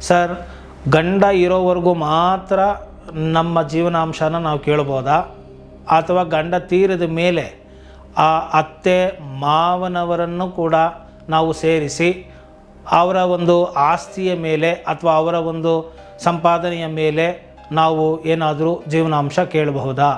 Sir, ಗಂಡ ಇರೋವರೆಗೂ ಮಾತ್ರ ನಮ್ಮ ಜೀವನಾಂಶನ ನಾವು ಕೇಳ್ಬೋದಾ, ಅಥವಾ ಗಂಡ ತೀರಿದ ಮೇಲೆ ಆ ಅತ್ತೆ ಮಾವನವರನ್ನು ಕೂಡ ನಾವು ಸೇರಿಸಿ ಅವರ ಒಂದು ಆಸ್ತಿಯ ಮೇಲೆ ಅಥವಾ ಅವರ ಒಂದು ಸಂಪಾದನೆಯ ಮೇಲೆ ನಾವು ಏನಾದರೂ ಜೀವನಾಂಶ ಕೇಳಬಹುದಾ?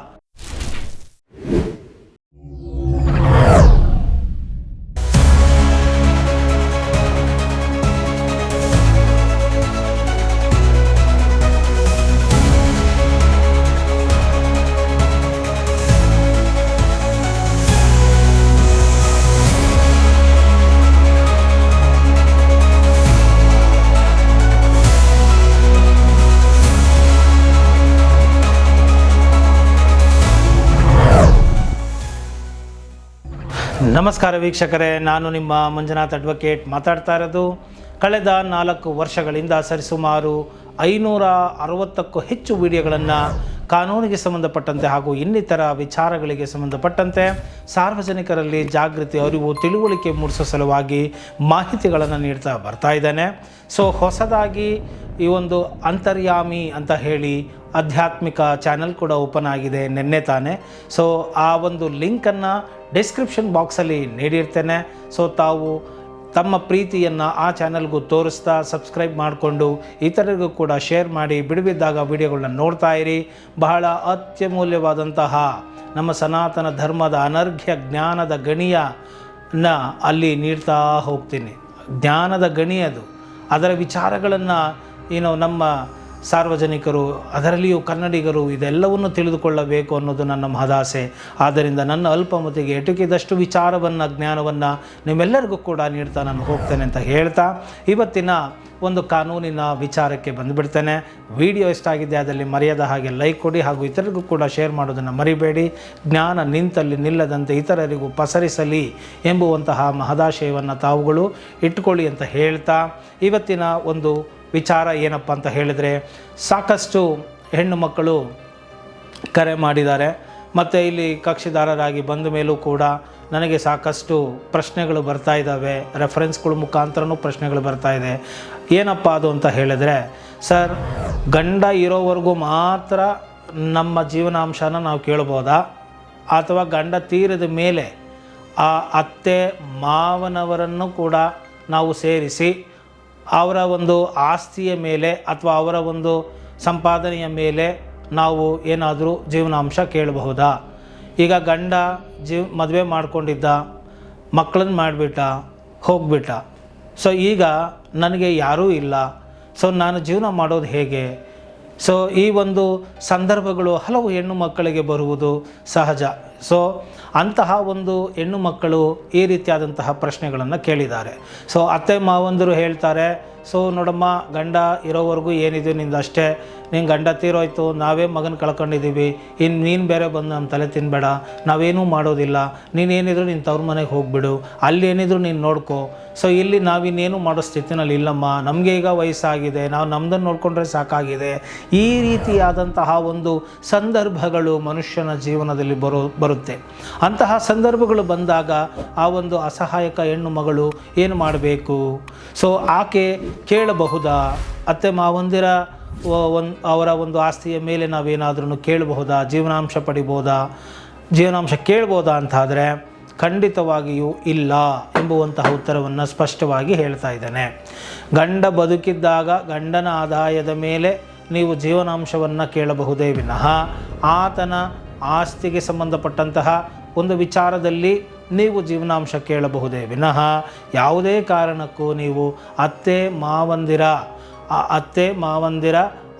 ನಮಸ್ಕಾರ ವೀಕ್ಷಕರೇ, ನಾನು ನಿಮ್ಮ ಮಂಜುನಾಥ್ ಅಡ್ವೊಕೇಟ್ ಮಾತಾಡ್ತಾ ಇರೋದು. ಕಳೆದ 4 ವರ್ಷಗಳಿಂದ ಸರಿಸುಮಾರು 560ಕ್ಕೂ ಹೆಚ್ಚು ವಿಡಿಯೋಗಳನ್ನು ಕಾನೂನಿಗೆ ಸಂಬಂಧಪಟ್ಟಂತೆ ಹಾಗೂ ಇನ್ನಿತರ ವಿಚಾರಗಳಿಗೆ ಸಂಬಂಧಪಟ್ಟಂತೆ ಸಾರ್ವಜನಿಕರಲ್ಲಿ ಜಾಗೃತಿ, ಅರಿವು, ತಿಳುವಳಿಕೆ ಮೂಡಿಸೋ ಸಲುವಾಗಿ ಮಾಹಿತಿಗಳನ್ನು ನೀಡ್ತಾ ಬರ್ತಾ ಇದ್ದಾನೆ. ಸೊ ಹೊಸದಾಗಿ ಈ ಒಂದು ಅಂತರ್ಯಾಮಿ ಅಂತ ಹೇಳಿ ಆಧ್ಯಾತ್ಮಿಕ ಚಾನಲ್ ಕೂಡ ಓಪನ್ ಆಗಿದೆ ನಿನ್ನೆ ತಾನೇ. ಸೊ ಆ ಒಂದು ಲಿಂಕನ್ನು ಡಿಸ್ಕ್ರಿಪ್ಷನ್ ಬಾಕ್ಸಲ್ಲಿ ನೀಡಿರ್ತೇನೆ. ಸೊ ತಾವು ತಮ್ಮ ಪ್ರೀತಿಯನ್ನು ಆ ಚಾನಲ್ಗೂ ತೋರಿಸ್ತಾ ಸಬ್ಸ್ಕ್ರೈಬ್ ಮಾಡಿಕೊಂಡು ಇತರರಿಗೂ ಕೂಡ ಶೇರ್ ಮಾಡಿ ಬಿಡುವಿದ್ದಾಗ ವಿಡಿಯೋಗಳನ್ನ ನೋಡ್ತಾ ಇರಿ. ಬಹಳ ಅತ್ಯಮೂಲ್ಯವಾದಂತಹ ನಮ್ಮ ಸನಾತನ ಧರ್ಮದ ಅನರ್ಘ್ಯ ಜ್ಞಾನದ ಗಣಿಯನ್ನ ಅಲ್ಲಿ ನೀಡ್ತಾ ಹೋಗ್ತೀನಿ. ಜ್ಞಾನದ ಗಣಿ ಅದು. ಅದರ ವಿಚಾರಗಳನ್ನು ನಮ್ಮ ಸಾರ್ವಜನಿಕರು, ಅದರಲ್ಲಿಯೂ ಕನ್ನಡಿಗರು ಇದೆಲ್ಲವನ್ನು ತಿಳಿದುಕೊಳ್ಳಬೇಕು ಅನ್ನೋದು ನನ್ನ ಮಹದಾಸೆ. ಆದ್ದರಿಂದ ನನ್ನ ಅಲ್ಪಮತಿಗೆ ಎಟುಕಿದಷ್ಟು ವಿಚಾರವನ್ನು, ಜ್ಞಾನವನ್ನು ನಿಮ್ಮೆಲ್ಲರಿಗೂ ಕೂಡ ನೀಡ್ತಾ ನಾನು ಹೋಗ್ತೇನೆ ಅಂತ ಹೇಳ್ತಾ ಇವತ್ತಿನ ಒಂದು ಕಾನೂನಿನ ವಿಚಾರಕ್ಕೆ ಬಂದುಬಿಡ್ತೇನೆ. ವಿಡಿಯೋ ಇಷ್ಟ ಆಗಿದೆ ಅದರಲ್ಲಿ ಮರೆಯದ ಹಾಗೆ ಲೈಕ್ ಕೊಡಿ ಹಾಗೂ ಇತರರಿಗೂ ಕೂಡ ಶೇರ್ ಮಾಡೋದನ್ನು ಮರಿಬೇಡಿ. ಜ್ಞಾನ ನಿಂತಲ್ಲಿ ನಿಲ್ಲದಂತೆ ಇತರರಿಗೂ ಪಸರಿಸಲಿ ಎಂಬುವಂತಹ ಮಹದಾಶಯವನ್ನು ತಾವುಗಳು ಇಟ್ಕೊಳ್ಳಿ ಅಂತ ಹೇಳ್ತಾ ಇವತ್ತಿನ ಒಂದು ವಿಚಾರ ಏನಪ್ಪ ಅಂತ ಹೇಳಿದರೆ, ಸಾಕಷ್ಟು ಹೆಣ್ಣು ಮಕ್ಕಳು ಕರೆ ಮಾಡಿದ್ದಾರೆ ಮತ್ತು ಇಲ್ಲಿ ಕಕ್ಷಿದಾರರಾಗಿ ಬಂದ ಮೇಲೂ ಕೂಡ ನನಗೆ ಸಾಕಷ್ಟು ಪ್ರಶ್ನೆಗಳು ಬರ್ತಾ ಇದ್ದಾವೆ. ರೆಫರೆನ್ಸ್ಗಳ ಮುಖಾಂತರನೂ ಪ್ರಶ್ನೆಗಳು ಬರ್ತಾ ಇದೆ. ಏನಪ್ಪ ಅದು ಅಂತ ಹೇಳಿದರೆ, ಸರ್, ಗಂಡ ಇರೋವರೆಗೂ ಮಾತ್ರ ನಮ್ಮ ಜೀವನಾಂಶನ ನಾವು ಕೇಳ್ಬೋದಾ, ಅಥವಾ ಗಂಡ ತೀರಿದ ಮೇಲೆ ಆ ಅತ್ತೆ ಮಾವನವರನ್ನು ಕೂಡ ನಾವು ಸೇರಿಸಿ ಅವರ ಒಂದು ಆಸ್ತಿಯ ಮೇಲೆ ಅಥವಾ ಅವರ ಒಂದು ಸಂಪಾದನೆಯ ಮೇಲೆ ನಾವು ಏನಾದರೂ ಜೀವನಾಂಶ ಕೇಳಬಹುದಾ? ಈಗ ಗಂಡ ಮದುವೆ ಮಾಡ್ಕೊಂಡಿದ್ದ, ಮಕ್ಕಳನ್ನು ಮಾಡಿಬಿಟ್ಟ, ಹೋಗ್ಬಿಟ್ಟ. ಸೊ ಈಗ ನನಗೆ ಯಾರೂ ಇಲ್ಲ. ಸೊ ನಾನು ಜೀವನ ಮಾಡೋದು ಹೇಗೆ? ಸೊ ಈ ಒಂದು ಸಂದರ್ಭಗಳು ಹಲವು ಹೆಣ್ಣು ಮಕ್ಕಳಿಗೆ ಬರುವುದು ಸಹಜ. ಸೊ ಅಂತಹ ಒಂದು ಹೆಣ್ಣು ಮಕ್ಕಳು ಈ ರೀತಿಯಾದಂತಹ ಪ್ರಶ್ನೆಗಳನ್ನು ಕೇಳಿದ್ದಾರೆ. ಸೊ ಅತ್ತೆ ಮಾವಂದರು ಹೇಳ್ತಾರೆ, ಸೊ ನೋಡಮ್ಮ, ಗಂಡ ಇರೋವರೆಗೂ ಏನಿದೆ ನಿಂದು ಅಷ್ಟೇ, ನೀನು ಗಂಡ ತೀರೋಯ್ತು, ನಾವೇ ಮಗನ ಕಳ್ಕೊಂಡಿದ್ದೀವಿ, ಇನ್ನು ನೀನು ಬೇರೆ ಬಂದು ನಮ್ಮ ತಲೆ ತಿನ್ನಬೇಡ, ನಾವೇನೂ ಮಾಡೋದಿಲ್ಲ, ನೀನೇನಿದ್ರು ನಿನ್ನ ತವ್ರ ಮನೆಗೆ ಹೋಗಿಬಿಡು, ಅಲ್ಲೇನಿದ್ರು ನೀನು ನೋಡ್ಕೋ. ಸೊ ಇಲ್ಲಿ ನಾವಿನ್ನೇನು ಮಾಡೋ ಸ್ಥಿತಿನಲ್ಲಿ ಇಲ್ಲಮ್ಮ, ನಮಗೆ ಈಗ ವಯಸ್ಸಾಗಿದೆ, ನಾವು ನಮ್ಮದನ್ನು ನೋಡಿಕೊಂಡ್ರೆ ಸಾಕಾಗಿದೆ. ಈ ರೀತಿಯಾದಂತಹ ಒಂದು ಸಂದರ್ಭಗಳು ಮನುಷ್ಯನ ಜೀವನದಲ್ಲಿ ಬರುತ್ತೆ. ಅಂತಹ ಸಂದರ್ಭಗಳು ಬಂದಾಗ ಆ ಒಂದು ಅಸಹಾಯಕ ಹೆಣ್ಣು ಮಗಳು ಏನು ಮಾಡಬೇಕು? ಸೊ ಆಕೆ ಕೇಳಬಹುದಾ? ಅತ್ತೆ ಮಾವಂದಿರ ಅವರ ಒಂದು ಆಸ್ತಿಯ ಮೇಲೆ ನಾವೇನಾದ್ರೂ ಕೇಳಬಹುದಾ? ಜೀವನಾಂಶ ಪಡಿಬೋದಾ? ಜೀವನಾಂಶ ಕೇಳ್ಬೋದಾ ಅಂತಾದರೆ ಖಂಡಿತವಾಗಿಯೂ ಇಲ್ಲ ಎಂಬುವಂತಹ ಉತ್ತರವನ್ನು ಸ್ಪಷ್ಟವಾಗಿ ಹೇಳ್ತಾ ಇದ್ದಾನೆ. ಗಂಡ ಬದುಕಿದ್ದಾಗ ಗಂಡನ ಆದಾಯದ ಮೇಲೆ ನೀವು ಜೀವನಾಂಶವನ್ನು ಕೇಳಬಹುದೇ ವಿನಃ ಆತನ ಆಸ್ತಿಗೆ ಸಂಬಂಧಪಟ್ಟಂತಹ ಒಂದು ವಿಚಾರದಲ್ಲಿ ನೀವು ಜೀವನಾಂಶ ಕೇಳಬಹುದೇ ವಿನಃ ಯಾವುದೇ ಕಾರಣಕ್ಕೂ ನೀವು ಅತ್ತೆ ಮಾವಂದಿರ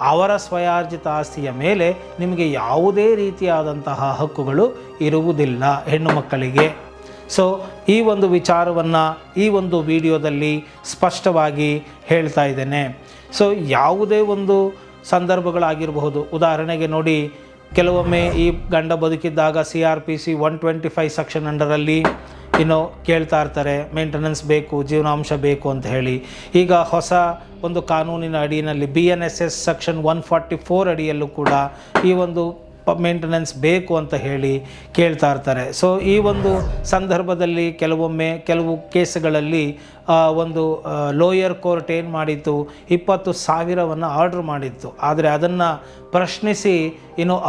ಅವರ ಸ್ವಯಾರ್ಜಿತ ಆಸ್ತಿಯ ಮೇಲೆ ನಿಮಗೆ ಯಾವುದೇ ರೀತಿಯಾದಂತಹ ಹಕ್ಕುಗಳು ಇರುವುದಿಲ್ಲ ಹೆಣ್ಣು ಮಕ್ಕಳಿಗೆ. ಸೊ ಈ ಒಂದು ವಿಚಾರವನ್ನು ಈ ಒಂದು ವಿಡಿಯೋದಲ್ಲಿ ಸ್ಪಷ್ಟವಾಗಿ ಹೇಳ್ತಾ ಇದ್ದೇನೆ. ಸೊ ಯಾವುದೇ ಒಂದು ಸಂದರ್ಭಗಳಾಗಿರಬಹುದು. ಉದಾಹರಣೆಗೆ ನೋಡಿ, ಕೆಲವೊಮ್ಮೆ ಈ ಗಂಡ ಬದುಕಿದ್ದಾಗ CRPC 125 ಸೆಕ್ಷನ್ ಅಂಡರಲ್ಲಿ ಕೇಳ್ತಾ ಇರ್ತಾರೆ, ಮೇಂಟೆನೆನ್ಸ್ ಬೇಕು, ಜೀವನಾಂಶ ಬೇಕು ಅಂತ ಹೇಳಿ. ಈಗ ಹೊಸ ಒಂದು ಕಾನೂನಿನ ಅಡಿಯಲ್ಲಿ BNSS ಸೆಕ್ಷನ್ 144 ಅಡಿಯಲ್ಲೂ ಕೂಡ ಈ ಒಂದು ಮೇಂಟೆನೆನ್ಸ್ ಬೇಕು ಅಂತ ಹೇಳಿ ಕೇಳ್ತಾ ಇರ್ತಾರೆ. ಸೊ ಈ ಒಂದು ಸಂದರ್ಭದಲ್ಲಿ ಕೆಲವು ಕೇಸುಗಳಲ್ಲಿ ಒಂದು ಲೋಯರ್ ಕೋರ್ಟ್ ಏನು ಮಾಡಿತ್ತು, 20,000 ಆರ್ಡ್ರ್ ಮಾಡಿತ್ತು. ಆದರೆ ಅದನ್ನು ಪ್ರಶ್ನಿಸಿ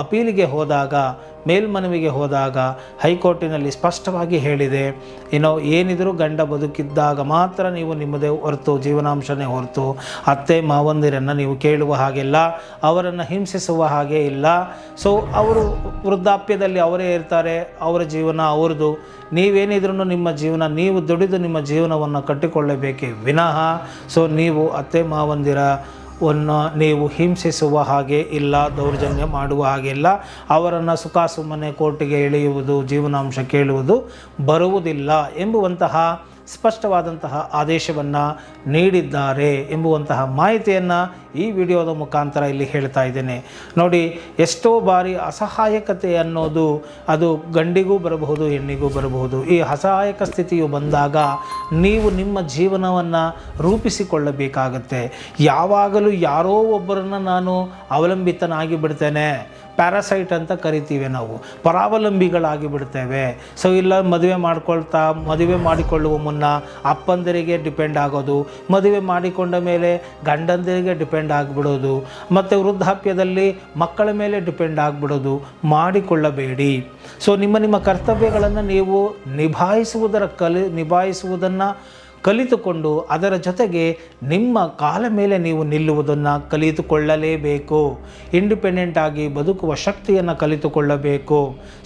ಅಪೀಲಿಗೆ ಹೋದಾಗ, ಮೇಲ್ಮನವಿಗೆ ಹೋದಾಗ ಹೈಕೋರ್ಟಿನಲ್ಲಿ ಸ್ಪಷ್ಟವಾಗಿ ಹೇಳಿದೆ, ಏನಿದರೂ ಗಂಡ ಬದುಕಿದ್ದಾಗ ಮಾತ್ರ ನೀವು ನಿಮ್ಮದೇ ಹೊರತು, ಜೀವನಾಂಶನೇ ಹೊರತು ಅತ್ತೆ ಮಾವಂದಿರನ್ನು ನೀವು ಕೇಳುವ ಹಾಗಿಲ್ಲ, ಅವರನ್ನು ಹಿಂಸಿಸುವ ಹಾಗೆ ಇಲ್ಲ. ಸೊ ಅವರು ವೃದ್ಧಾಪ್ಯದಲ್ಲಿ ಅವರೇ ಇರ್ತಾರೆ, ಅವರ ಜೀವನ ಅವ್ರದ್ದು. ನೀವೇನಿದ್ರೂ ನಿಮ್ಮ ಜೀವನ ನೀವು ದುಡಿದು ನಿಮ್ಮ ಜೀವನವನ್ನು ಕಟ್ಟಿಕೊಳ್ಳಬೇಕೇ ವಿನಃ ಸೊ ನೀವು ಅತ್ತೆ ಮಾವಂದಿರವನ್ನು ನೀವು ಹಿಂಸಿಸುವ ಹಾಗೆ ಇಲ್ಲ, ದೌರ್ಜನ್ಯ ಮಾಡುವ ಹಾಗೆ ಇಲ್ಲ. ಅವರನ್ನು ಸುಖಾಸುಮ್ಮನೆ ಕೋರ್ಟಿಗೆ ಎಳೆಯುವುದು, ಜೀವನಾಂಶ ಕೇಳುವುದು ಬರುವುದಿಲ್ಲ ಎಂಬುವಂತಹ ಸ್ಪಷ್ಟವಾದಂತಹ ಆದೇಶವನ್ನು ನೀಡಿದ್ದಾರೆ ಎಂಬುವಂತಹ ಮಾಹಿತಿಯನ್ನು ಈ ವಿಡಿಯೋದ ಮುಖಾಂತರ ಇಲ್ಲಿ ಹೇಳ್ತಾ ಇದ್ದೇನೆ. ನೋಡಿ, ಎಷ್ಟೋ ಬಾರಿ ಅಸಹಾಯಕತೆ ಅನ್ನೋದು ಅದು ಗಂಡಿಗೂ ಬರಬಹುದು, ಹೆಣ್ಣಿಗೂ ಬರಬಹುದು. ಈ ಅಸಹಾಯಕ ಸ್ಥಿತಿಯು ಬಂದಾಗ ನೀವು ನಿಮ್ಮ ಜೀವನವನ್ನು ರೂಪಿಸಿಕೊಳ್ಳಬೇಕಾಗತ್ತೆ. ಯಾವಾಗಲೂ ಯಾರೋ ಒಬ್ಬರನ್ನು ನಾನು ಅವಲಂಬಿತನಾಗಿ ಬಿಡ್ತೇನೆ, ಪ್ಯಾರಾಸೈಟ್ ಅಂತ ಕರಿತೀವಿ ನಾವು, ಪರಾವಲಂಬಿಗಳಾಗಿ ಬಿಡ್ತೇವೆ. ಸೊ ಇಲ್ಲ, ಮದುವೆ ಮಾಡಿಕೊಳ್ಳುವ ಮುನ್ನ ಅಪ್ಪಂದಿರಿಗೆ ಡಿಪೆಂಡ್ ಆಗೋದು, ಮದುವೆ ಮಾಡಿಕೊಂಡ ಮೇಲೆ ಗಂಡಂದಿರಿಗೆ ಡಿಪೆಂಡ್ ಆಗಿಬಿಡೋದು, ಮತ್ತು ವೃದ್ಧಾಪ್ಯದಲ್ಲಿ ಮಕ್ಕಳ ಮೇಲೆ ಡಿಪೆಂಡ್ ಆಗಿಬಿಡೋದು ಮಾಡಿಕೊಳ್ಳಬೇಡಿ. ಸೊ ನಿಮ್ಮ ಕರ್ತವ್ಯಗಳನ್ನು ನೀವು ನಿಭಾಯಿಸುವುದನ್ನು ಕಲಿತುಕೊಂಡು ಅದರ ಜೊತೆಗೆ ನಿಮ್ಮ ಕಾಲ ಮೇಲೆ ನೀವು ನಿಲ್ಲುವುದನ್ನು ಕಲಿತುಕೊಳ್ಳಲೇಬೇಕು. ಇಂಡಿಪೆಂಡೆಂಟ್ ಆಗಿ ಬದುಕುವ ಶಕ್ತಿಯನ್ನು ಕಲಿತುಕೊಳ್ಳಬೇಕು.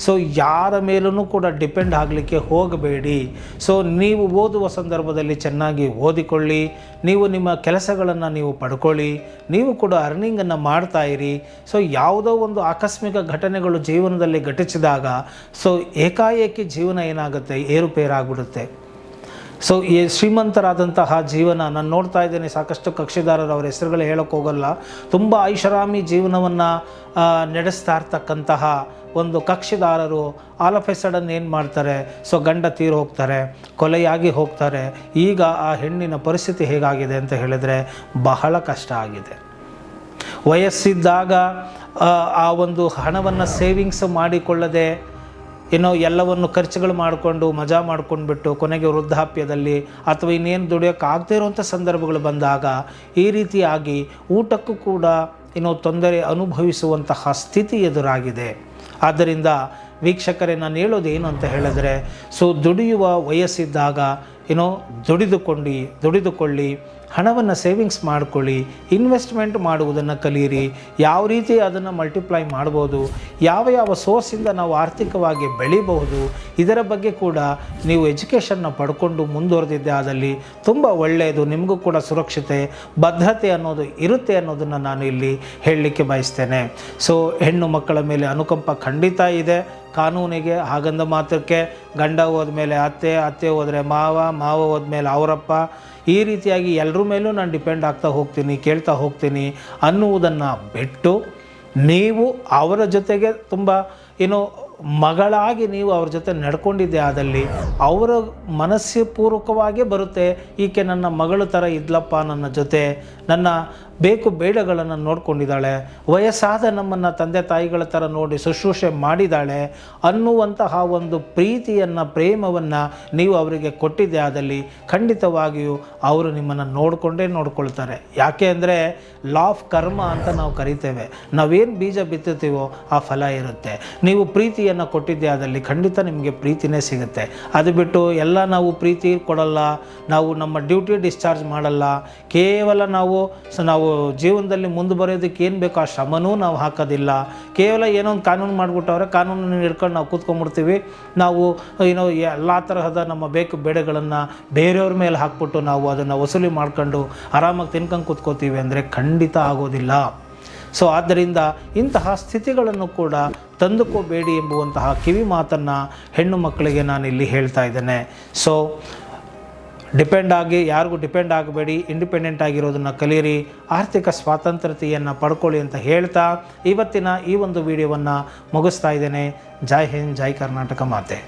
ಸೊ ಯಾರ ಮೇಲೂ ಕೂಡ ಡಿಪೆಂಡ್ ಆಗಲಿಕ್ಕೆ ಹೋಗಬೇಡಿ. ಸೊ ನೀವು ಓದುವ ಸಂದರ್ಭದಲ್ಲಿ ಚೆನ್ನಾಗಿ ಓದಿಕೊಳ್ಳಿ, ನೀವು ನಿಮ್ಮ ಕೆಲಸಗಳನ್ನು ನೀವು ಪಡ್ಕೊಳ್ಳಿ, ನೀವು ಕೂಡ ಅರ್ನಿಂಗನ್ನು ಮಾಡ್ತಾಯಿರಿ. ಸೊ ಯಾವುದೋ ಒಂದು ಆಕಸ್ಮಿಕ ಘಟನೆಗಳು ಜೀವನದಲ್ಲಿ ಘಟಿಸಿದಾಗ ಸೊ ಏಕಾಏಕಿ ಜೀವನ ಏನಾಗುತ್ತೆ, ಏರುಪೇರಾಗ್ಬಿಡುತ್ತೆ. ಸೊ ಈ ಶ್ರೀಮಂತರಾದಂತಹ ಜೀವನ ನಾನು ನೋಡ್ತಾ ಇದ್ದೇನೆ. ಸಾಕಷ್ಟು ಕಕ್ಷಿದಾರರು, ಅವರ ಹೆಸರುಗಳು ಹೇಳೋಕ್ಕೆ ಹೋಗಲ್ಲ, ತುಂಬ ಐಷಾರಾಮಿ ಜೀವನವನ್ನು ನಡೆಸ್ತಾ ಇರ್ತಕ್ಕಂತಹ ಒಂದು ಕಕ್ಷಿದಾರರು ಆಲ್ ಆಫ್ ಎ ಸಡನ್ ಏನು ಮಾಡ್ತಾರೆ, ಸೊ ಗಂಡ ತೀರು ಹೋಗ್ತಾರೆ, ಕೊಲೆಯಾಗಿ ಹೋಗ್ತಾರೆ. ಈಗ ಆ ಹೆಣ್ಣಿನ ಪರಿಸ್ಥಿತಿ ಹೇಗಾಗಿದೆ ಅಂತ ಹೇಳಿದರೆ ಬಹಳ ಕಷ್ಟ ಆಗಿದೆ. ವಯಸ್ಸಿದ್ದಾಗ ಆ ಒಂದು ಹಣವನ್ನು ಸೇವಿಂಗ್ಸ್ ಮಾಡಿಕೊಳ್ಳದೆ ಎಲ್ಲವನ್ನು ಖರ್ಚುಗಳು ಮಾಡಿಕೊಂಡು ಮಜಾ ಮಾಡ್ಕೊಂಡ್ಬಿಟ್ಟು ಕೊನೆಗೆ ವೃದ್ಧಾಪ್ಯದಲ್ಲಿ ಅಥವಾ ಇನ್ನೇನು ದುಡಿಯೋಕ್ಕಾಗದೇ ಇರುವಂಥ ಸಂದರ್ಭಗಳು ಬಂದಾಗ ಈ ರೀತಿಯಾಗಿ ಊಟಕ್ಕೂ ಕೂಡ ತೊಂದರೆ ಅನುಭವಿಸುವಂತಹ ಸ್ಥಿತಿ ಎದುರಾಗಿದೆ. ಆದ್ದರಿಂದ ವೀಕ್ಷಕರೇ, ನಾನು ಹೇಳೋದೇನು ಅಂತ ಹೇಳಿದ್ರೆ, ಸೊ ದುಡಿಯುವ ವಯಸ್ಸಿದ್ದಾಗ ದುಡಿದುಕೊಳ್ಳಿ, ಹಣವನ್ನು ಸೇವಿಂಗ್ಸ್ ಮಾಡಿಕೊಳ್ಳಿ, ಇನ್ವೆಸ್ಟ್ಮೆಂಟ್ ಮಾಡುವುದನ್ನು ಕಲಿಯಿರಿ, ಯಾವ ರೀತಿ ಅದನ್ನು ಮಲ್ಟಿಪ್ಲೈ ಮಾಡ್ಬೋದು, ಯಾವ ಸೋರ್ಸಿಂದ ನಾವು ಆರ್ಥಿಕವಾಗಿ ಬೆಳಿಬಹುದು, ಇದರ ಬಗ್ಗೆ ಕೂಡ ನೀವು ಎಜುಕೇಷನ್ನ ಪಡ್ಕೊಂಡು ಮುಂದುವರೆದಿದ್ದೆ ಆದಲ್ಲಿ ತುಂಬ ಒಳ್ಳೆಯದು. ನಿಮಗೂ ಕೂಡ ಸುರಕ್ಷತೆ, ಭದ್ರತೆ ಅನ್ನೋದು ಇರುತ್ತೆ ಅನ್ನೋದನ್ನು ನಾನು ಇಲ್ಲಿ ಹೇಳಲಿಕ್ಕೆ ಬಯಸ್ತೇನೆ. ಸೊ ಹೆಣ್ಣು ಮಕ್ಕಳ ಮೇಲೆ ಅನುಕಂಪ ಖಂಡಿತ ಇದೆ. ಕಾನೂನಿಗೆ ಹಾಗಂದ ಮಾತ್ರಕ್ಕೆ ಗಂಡ ಹೋದ್ಮೇಲೆ ಅತ್ತೆ ಹೋದರೆ ಮಾವ ಹೋದ್ಮೇಲೆ ಅವರಪ್ಪ, ಈ ರೀತಿಯಾಗಿ ಎಲ್ಲರ ಮೇಲೂ ನಾನು ಡಿಪೆಂಡ್ ಆಗ್ತಾ ಹೋಗ್ತೀನಿ, ಕೇಳ್ತಾ ಹೋಗ್ತೀನಿ ಅನ್ನುವುದನ್ನು ಬಿಟ್ಟು ನೀವು ಅವರ ಜೊತೆಗೆ ತುಂಬ ಮಗಳಾಗಿ ನೀವು ಅವ್ರ ಜೊತೆ ನಡ್ಕೊಂಡಿದ್ದೆ ಆದಲ್ಲಿ ಅವರ ಮನಸ್ಸುಪೂರ್ವಕವಾಗಿ ಬರುತ್ತೆ, ಈಕೆ ನನ್ನ ಮಗಳು ಥರ ಇದ್ಲಪ್ಪ, ನನ್ನ ಜೊತೆ ನನ್ನ ಬೇಕು ಬೇಡಗಳನ್ನು ನೋಡ್ಕೊಂಡಿದ್ದಾಳೆ, ವಯಸ್ಸಾದ ನಮ್ಮನ್ನು ತಂದೆ ತಾಯಿಗಳ ಥರ ನೋಡಿ ಶುಶ್ರೂಷೆ ಮಾಡಿದ್ದಾಳೆ ಅನ್ನುವಂತಹ ಒಂದು ಪ್ರೇಮವನ್ನು ನೀವು ಅವರಿಗೆ ಕೊಟ್ಟಿದ್ದೆ ಆದಲ್ಲಿ ಖಂಡಿತವಾಗಿಯೂ ಅವರು ನಿಮ್ಮನ್ನು ನೋಡ್ಕೊಳ್ತಾರೆ. ಯಾಕೆ ಅಂದರೆ ಲಾ ಆಫ್ ಕರ್ಮ ಅಂತ ನಾವು ಕರಿತೇವೆ. ನಾವೇನು ಬೀಜ ಬಿತ್ತುತ್ತೀವೋ ಆ ಫಲ ಇರುತ್ತೆ. ನೀವು ಪ್ರೀತಿಯನ್ನು ಕೊಟ್ಟಿದ್ದೆ ಆದಲ್ಲಿ ಖಂಡಿತ ನಿಮಗೆ ಪ್ರೀತಿನೇ ಸಿಗುತ್ತೆ. ಅದು ಬಿಟ್ಟು ಎಲ್ಲ ನಾವು ಪ್ರೀತಿ ಕೊಡಲ್ಲ, ನಾವು ನಮ್ಮ ಡ್ಯೂಟಿ ಡಿಸ್ಚಾರ್ಜ್ ಮಾಡಲ್ಲ, ಕೇವಲ ನಾವು ಜೀವನದಲ್ಲಿ ಮುಂದೆ ಬರೋದಕ್ಕೆ ಏನು ಬೇಕೋ ಆ ಶ್ರಮನೂ ನಾವು ಹಾಕೋದಿಲ್ಲ. ಕೇವಲ ಏನೋ ಒಂದು ಕಾನೂನು ಮಾಡಿಬಿಟ್ಟವ್ರೆ, ಕಾನೂನನ್ನು ಹಿಡ್ಕೊಂಡು ನಾವು ಕೂತ್ಕೊಂಡ್ಬಿಡ್ತೀವಿ. ನಾವು ಎಲ್ಲ ತರಹದ ನಮ್ಮ ಬೇಕು ಬೇಡಗಳನ್ನು ಬೇರೆಯವ್ರ ಮೇಲೆ ಹಾಕ್ಬಿಟ್ಟು ನಾವು ಅದನ್ನು ವಸೂಲಿ ಮಾಡ್ಕೊಂಡು ಆರಾಮಾಗಿ ತಿನ್ಕೊಂಡು ಕೂತ್ಕೋತೀವಿ ಅಂದರೆ ಖಂಡಿತ ಆಗೋದಿಲ್ಲ. ಸೊ ಆದ್ದರಿಂದ ಇಂತಹ ಸ್ಥಿತಿಗಳನ್ನು ಕೂಡ ತಂದುಕೋಬೇಡಿ ಎಂಬುವಂತಹ ಕಿವಿ ಮಾತನ್ನು ಹೆಣ್ಣು ಮಕ್ಕಳಿಗೆ ನಾನು ಇಲ್ಲಿ ಹೇಳ್ತಾ ಇದ್ದೇನೆ. ಸೊ ಯಾರಿಗೂ ಡಿಪೆಂಡ್ ಆಗಬೇಡಿ, ಇಂಡಿಪೆಂಡೆಂಟ್ ಆಗಿರೋದನ್ನು ಕಲಿಯಿರಿ, ಆರ್ಥಿಕ ಸ್ವಾತಂತ್ರ್ಯತೆಯನ್ನು ಪಡ್ಕೊಳ್ಳಿ ಅಂತ ಹೇಳ್ತಾ ಇವತ್ತಿನ ಈ ಒಂದು ವಿಡಿಯೋವನ್ನು ಮುಗಿಸ್ತಾ ಇದ್ದೇನೆ. ಜೈ ಹಿಂದ್, ಜೈ ಕರ್ನಾಟಕ ಮಾತೆ.